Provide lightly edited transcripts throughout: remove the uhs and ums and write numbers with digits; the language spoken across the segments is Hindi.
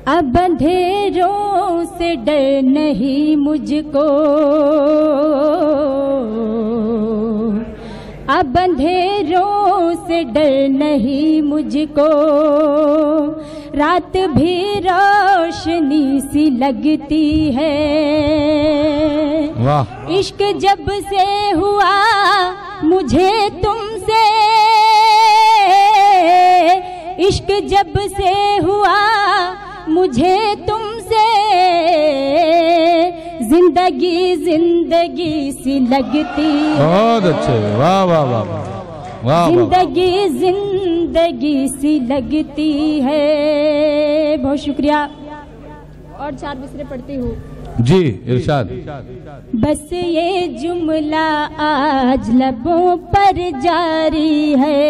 अब अंधेरों से डर नहीं मुझको, अब अंधेरों से डर नहीं मुझको, रात भी रोशनी सी लगती है। वाह। इश्क जब से हुआ मुझे तुमसे, इश्क जब से हुआ मुझे तुमसे, जिंदगी जिंदगी सी लगती है। बहुत अच्छे, वाह वाह वाह वाह। जिंदगी जिंदगी सी लगती है। बहुत शुक्रिया। और 4 मिसरे पढ़ती हूँ जी, इरशाद। बस ये जुमला आज लबों पर जारी है,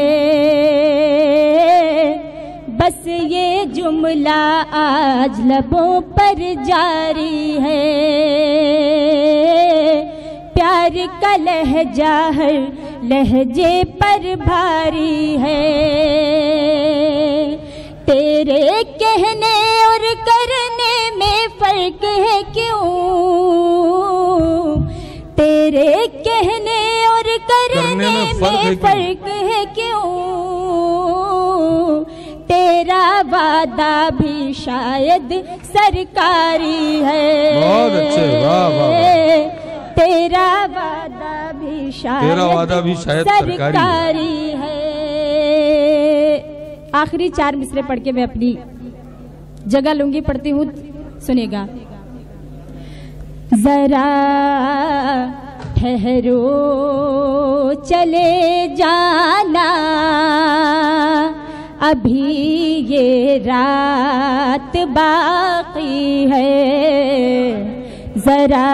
बस ये जुमला आज लबों पर जारी है। प्यार का लहजा हर लहजे पर भारी है। तेरे कहने और करने में फर्क है क्यों, तेरे कहने और करने में फर्क है क्यों। तेरा वादा भी शायद सरकारी है। बहुत अच्छे, वाह वाह। तेरा वादा भी शायद सरकारी है। आखिरी 4 मिसरे पढ़ के मैं अपनी जगह लूंगी, पढ़ती हूँ, सुनेगा। जरा ठहरो चले जाना, अभी ये रात बाकी है। जरा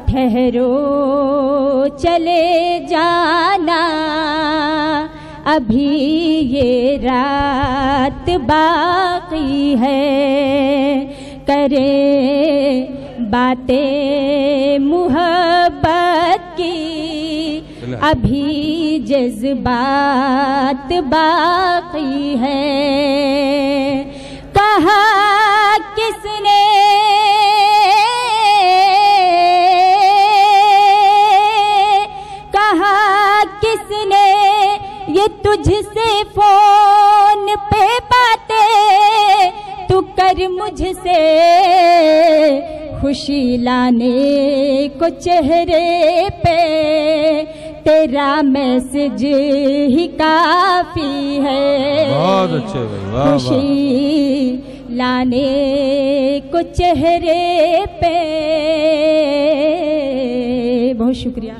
ठहरो चले जाना, अभी ये रात बाकी है। करे बातें मुहब्बत की, अभी जज्बात बाकी है। कहा किसने ये तुझसे फोन पे बातें, तू कर मुझसे खुशी लाने को चेहरे पे। तेरा मैसेज ही काफी है। बहुत अच्छे भाई, वाह। खुशी लाने को चेहरे पे। बहुत शुक्रिया।